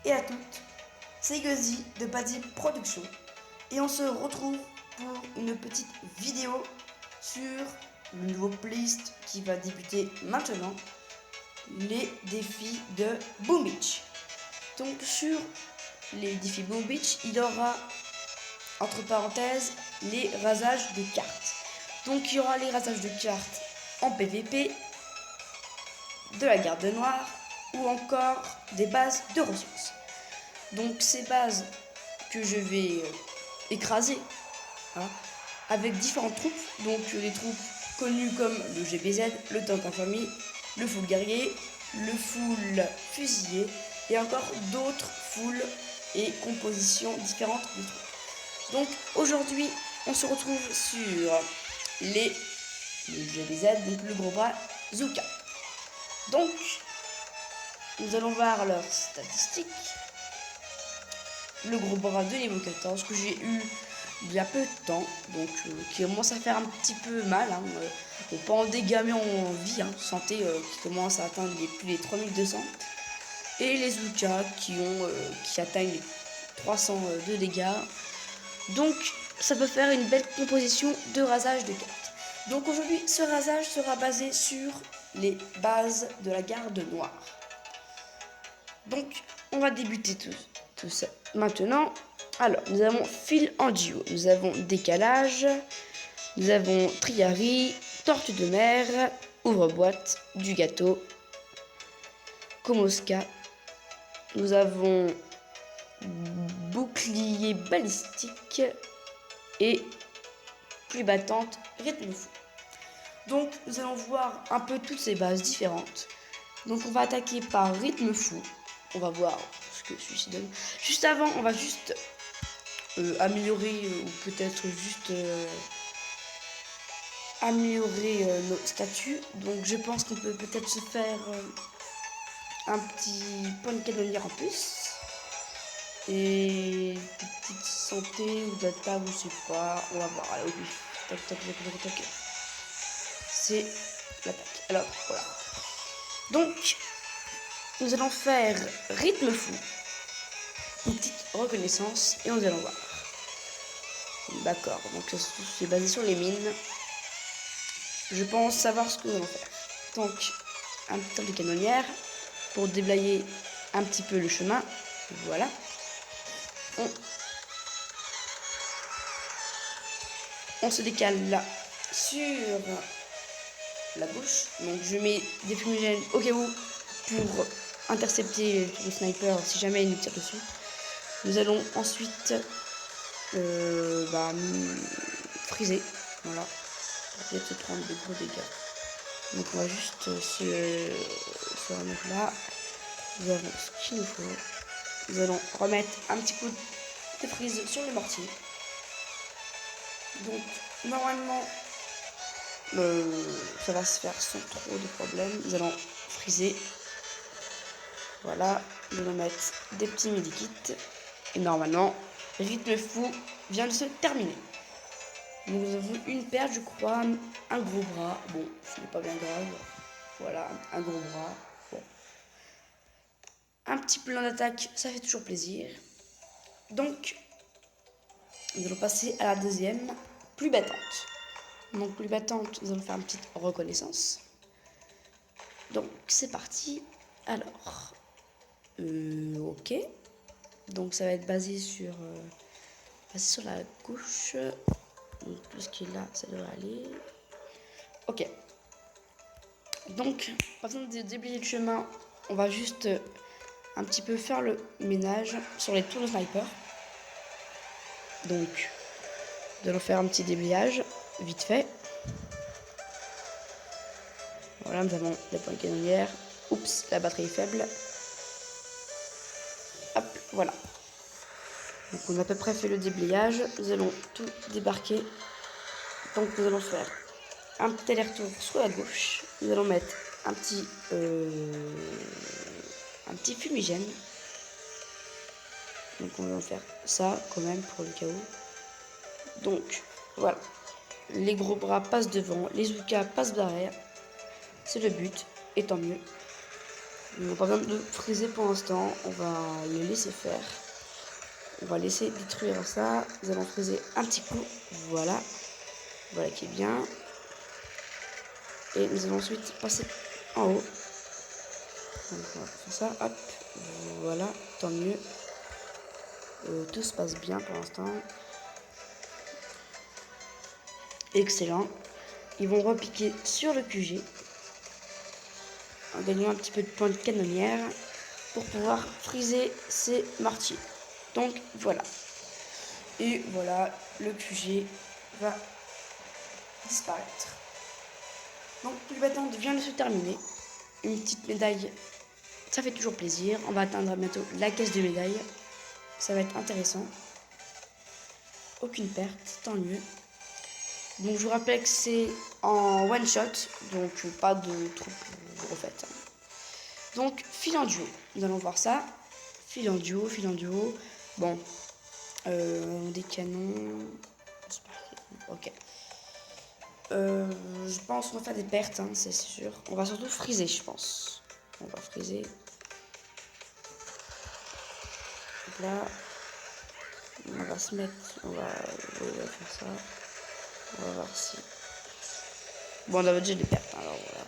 et à toutes, c'est Guzy de Paddy Productions et on se retrouve pour une petite vidéo sur le nouveau playlist qui va débuter maintenant, les défis de Boom Beach. Donc sur les défis Boom Beach, il y aura entre parenthèses les rasages de cartes. Donc il y aura les rasages de cartes en PVP, de la garde noire ou encore des bases de ressources. Donc ces bases que je vais écraser avec différentes troupes, donc les troupes connues comme le GBZ, le tank infirmier, le full guerrier, le full fusilier et encore d'autres full et compositions différentes de troupes. Donc aujourd'hui on se retrouve sur le GBZ, donc le gros bras Zuka. Donc nous allons voir leurs statistiques. Le gros bras de niveau 14 que j'ai eu il y a peu de temps, donc qui commence à faire un petit peu mal, pas en dégâts mais en vie, santé qui commence à atteindre plus les 3200, et les Zuka qui atteignent les 300 de dégâts. Donc ça peut faire une belle composition de rasage de cartes. Donc aujourd'hui ce rasage sera basé sur les bases de la garde noire. Donc on va débuter tout ça maintenant. Alors nous avons fil en duo, nous avons décalage, nous avons triari, tortue de mer, ouvre-boîte, du gâteau, Komoska, nous avons bouclier balistique et pluie battante, rythme fou. Donc nous allons voir un peu toutes ces bases différentes. Donc on va attaquer par rythme fou. On va voir ce que celui-ci donne. Juste avant, on va juste améliorer ou peut-être juste améliorer nos statuts. Donc je pense qu'on peut peut-être se faire un petit point de canonnière en plus. Et des petites santé ou data, ou je sais pas. On va voir. Allez, au but. Tac, tac, tac, tac, tac. C'est l'attaque. Alors, voilà. Donc, nous allons faire rythme fou, une petite reconnaissance, et nous allons voir. D'accord, donc c'est basé sur les mines. Je pense savoir ce que nous allons faire. Donc, un petit temps de canonnière pour déblayer un petit peu le chemin. Voilà. On se décale là sur la gauche. Donc je mets des fumigènes au cas où pour intercepter le sniper si jamais il nous tire dessus. Nous allons ensuite friser, voilà, pour peut-être se prendre de gros dégâts. Donc on va juste se remettre là. Nous avons ce qu'il nous faut. Nous allons remettre un petit coup de frise sur le mortier. Donc normalement ça va se faire sans trop de problèmes. Nous allons friser. Voilà, nous allons mettre des petits medikits. Et normalement, rythme fou vient de se terminer. Nous avons une perte, je crois, un gros bras. Bon, ce n'est pas bien grave. Voilà, un gros bras. Bon. Un petit plan d'attaque, ça fait toujours plaisir. Donc, nous allons passer à la deuxième, pluie battante. Donc, pluie battante, nous allons faire une petite reconnaissance. Donc, c'est parti. Alors, ok. Donc, ça va être basé sur la gauche. Donc, tout ce qui est là, ça devrait aller. Ok. Donc, pas besoin de déblayer le chemin. On va juste un petit peu faire le ménage sur les tours de sniper. Donc, nous allons faire un petit déblayage, vite fait. Voilà, nous avons les points de canonnière. Oups, la batterie est faible. Hop, voilà. Donc on a à peu près fait le déblayage. Nous allons tout débarquer. Donc nous allons faire un petit aller-retour sur la gauche. Nous allons mettre un petit fumigène. Donc on va faire ça quand même pour le cas où. Donc voilà. Les gros bras passent devant, les Zuka passent derrière. C'est le but, et tant mieux. On n'a pas besoin de friser pour l'instant. On va le laisser faire. On va laisser détruire ça. Nous allons friser un petit coup. Voilà. Voilà qui est bien. Et nous allons ensuite passer en haut. Donc on va faire ça. Hop. Voilà. Tant mieux. Tout se passe bien pour l'instant. Excellent. Ils vont repiquer sur le QG. En gagnant un petit peu de points de canonnière. Pour pouvoir friser ces martyrs. Donc voilà. Et voilà, le QG va disparaître. Donc le bâton vient de se terminer. Une petite médaille, ça fait toujours plaisir. On va atteindre bientôt la caisse de médailles. Ça va être intéressant. Aucune perte, tant mieux. Donc je vous rappelle que c'est en one shot, donc pas de trop gros fait. Donc fil en duo, nous allons voir ça. Fil en duo. Bon, des canons. Ok. Je pense qu'on va faire des pertes, hein, c'est sûr. On va surtout friser, je pense. On va friser. Donc là, on va se mettre. On va faire ça. On va voir si. Bon, on a déjà des pertes, hein, alors voilà.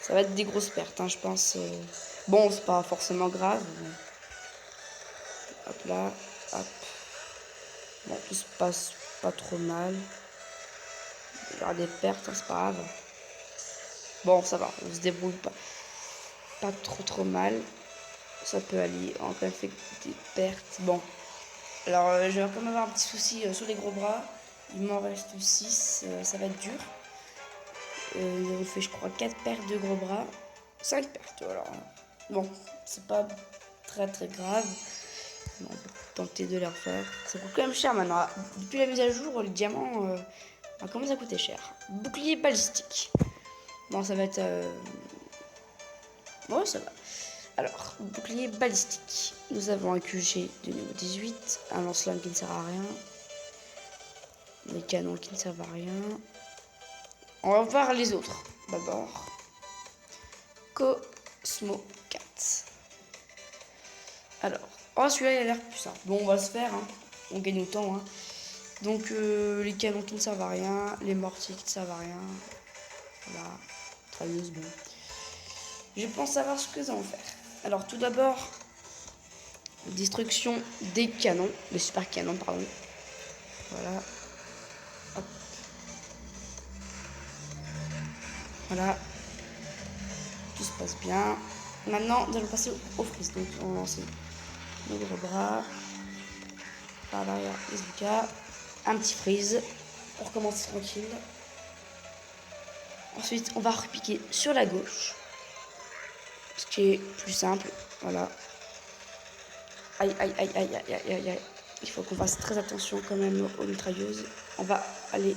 Ça va être des grosses pertes, hein, je pense. Bon, c'est pas forcément grave. Mais... Hop là, hop. Bon, tout se passe pas trop mal. Il y aura des pertes, hein, c'est pas grave. Bon, ça va, on se débrouille pas trop mal. Ça peut aller, on a quand même fait des pertes. Bon, alors je vais quand même avoir un petit souci sur les gros bras. Il m'en reste 6, ça va être dur. On fait, je crois, 4 pertes de gros bras. 5 pertes, alors. Bon, c'est pas très grave. On peut tenter de les refaire. Ça coûte quand même cher maintenant. Depuis la mise à jour, les diamants commencent à coûter cher. Bouclier balistique. Bon, ça va être... Bon, ça va. Alors, bouclier balistique. Nous avons un QG de niveau 18, un lance-flamme qui ne sert à rien, des canons qui ne servent à rien. On va voir les autres. D'abord, Cosmo 4. Alors, oh celui-là il a l'air plus simple. Bon, on va se faire, hein. On gagne autant. Hein. Donc, les canons qui ne servent à rien, les mortiers qui ne servent à rien. Voilà, traveuse, bon. Je pense savoir ce que nous allons faire. Alors, tout d'abord, destruction des canons, des super canons, pardon. Voilà. Hop. Voilà. Tout se passe bien. Maintenant, nous allons passer au freeze. Donc, on lance nos gros bras. Par l'arrière, Izuka. Un petit freeze. Pour commencer tranquille. Ensuite, on va repiquer sur la gauche. Ce qui est plus simple. Voilà. Aïe. Il faut qu'on fasse très attention quand même aux mitrailleuses. On va aller,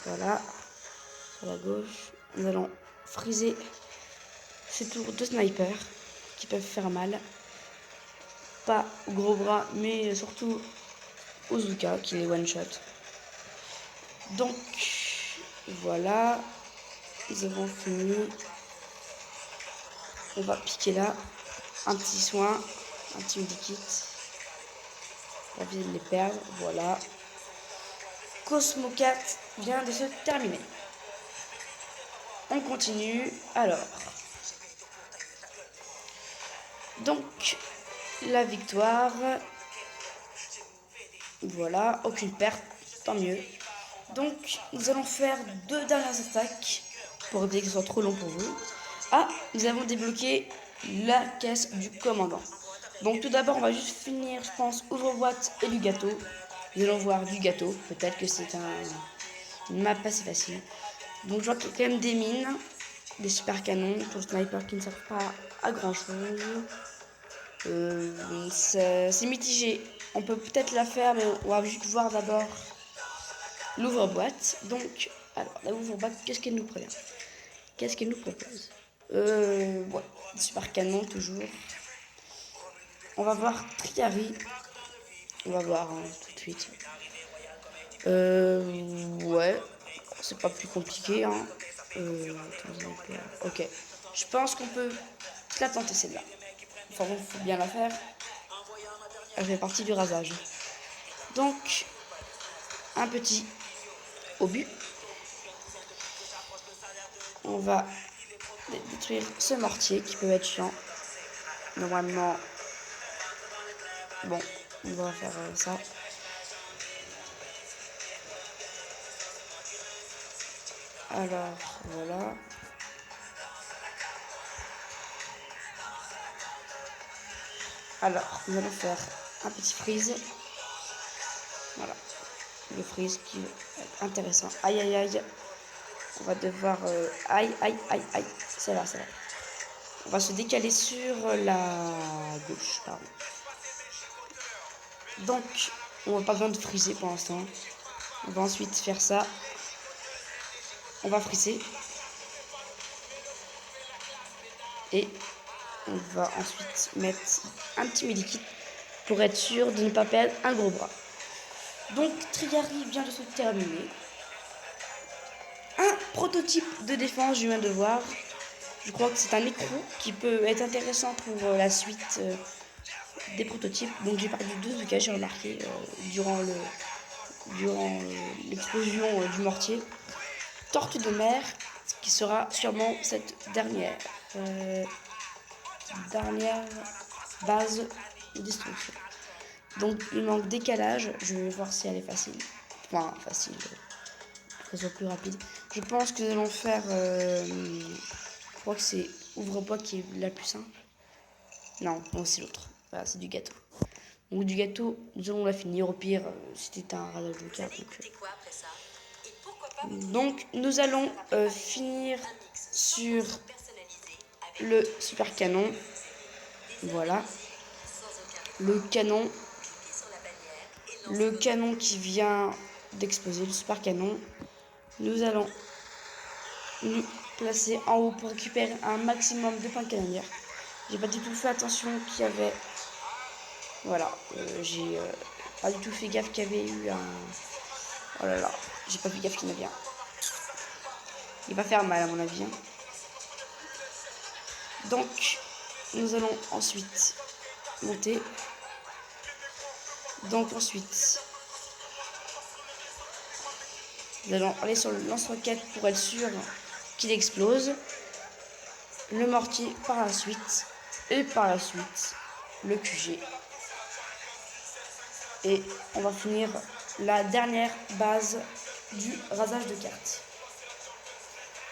voilà, sur la gauche. Nous allons friser ces tours de sniper qui peuvent faire mal. Pas aux gros bras, mais surtout aux Zuka qui les one-shot. Donc, voilà. Nous avons fini. On va piquer là. Un petit soin, un petit medikit. On vient de les perdre, voilà. Cosmo 4 vient de se terminer. On continue, alors. Donc, la victoire. Voilà, aucune perte, tant mieux. Donc, nous allons faire 2 dernières attaques pour éviter que ce soit trop long pour vous. Ah, nous avons débloqué la caisse du commandant. Donc, tout d'abord, on va juste finir, je pense, ouvre-boîte et du gâteau. Nous allons voir du gâteau. Peut-être que c'est une map assez facile. Donc, je vois qu'il y a quand même des mines, des super canons pour le sniper qui ne servent pas à grand chose. C'est mitigé. On peut peut-être la faire, mais on va juste voir d'abord l'ouvre-boîte. Donc, alors, la ouvre-boîte, qu'est-ce qu'elle nous prévient? Qu'est-ce qu'elle nous propose? Ouais, super canon toujours. On va voir Triari. On va voir hein, tout de suite. Ouais, c'est pas plus compliqué. Hein. Ok, je pense qu'on peut Je l'ai tenté celle-là. Enfin bon, faut bien la faire. Elle fait partie du rasage. Donc, un petit obus. On va détruire ce mortier qui peut être chiant. Normalement, bon, on va faire ça. Alors, voilà. Alors, nous allons faire un petit freeze. Voilà. Le freeze qui va être intéressant. Aïe, aïe, aïe. On va devoir... aïe, aïe, aïe, aïe. C'est là, c'est là. On va se décaler sur la gauche, pardon. Donc, on n'a pas besoin de friser pour l'instant. On va ensuite faire ça. On va frisser. Et on va ensuite mettre un petit medikit pour être sûr de ne pas perdre un gros bras. Donc, Trigari vient de se terminer. Un prototype de défense, je viens de voir. Je crois que c'est un écrou qui peut être intéressant pour la suite des prototypes. Donc j'ai perdu 2 de cas, j'ai remarqué durant l'explosion du mortier. Tortue de mer, qui sera sûrement cette dernière base de destruction. Donc il manque décalage, je vais voir si elle est facile. Enfin facile, qu'elle soit plus rapide. Je pense que nous allons faire, je crois que c'est ouvre-bois qui est la plus simple. Non, c'est l'autre. Voilà, c'est du gâteau. Donc du gâteau, nous allons la finir. Au pire, c'était un radage de carte. Donc nous allons finir sur le super canon. Voilà. Le canon qui vient d'exploser, le super canon. Nous allons nous placer en haut pour récupérer un maximum de points canonnières. J'ai pas du tout fait attention qu'il y avait... Voilà, j'ai pas du tout fait gaffe qu'il y avait eu un... Oh là là, j'ai pas fait gaffe qu'il y en avait un. Il va faire mal à mon avis. Hein. Donc, nous allons ensuite monter. Donc ensuite, nous allons aller sur le lance-roquette pour être sûr qu'il explose. Le mortier par la suite. Et par la suite, le QG. Et on va finir la dernière base du rasage de cartes.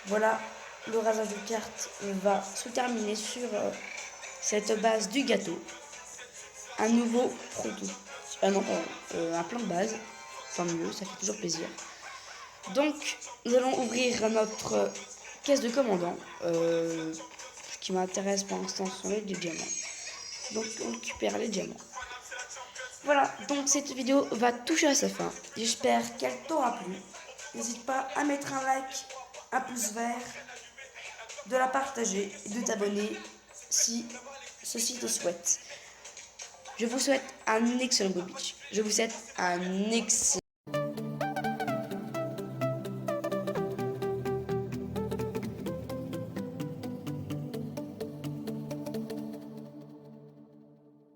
Voilà, le rasage de cartes va se terminer sur cette base du gâteau. Un nouveau proto. Un plan de base. Tant mieux, ça fait toujours plaisir. Donc, nous allons ouvrir notre caisse de commandant. Ce qui m'intéresse pour l'instant sont les diamants. Donc, on récupère les diamants. Voilà, donc cette vidéo va toucher à sa fin. J'espère qu'elle t'aura plu. N'hésite pas à mettre un like, un pouce vert, de la partager et de t'abonner si ceci te souhaite. Je vous souhaite un excellent Go Beach. Je vous souhaite un excellent...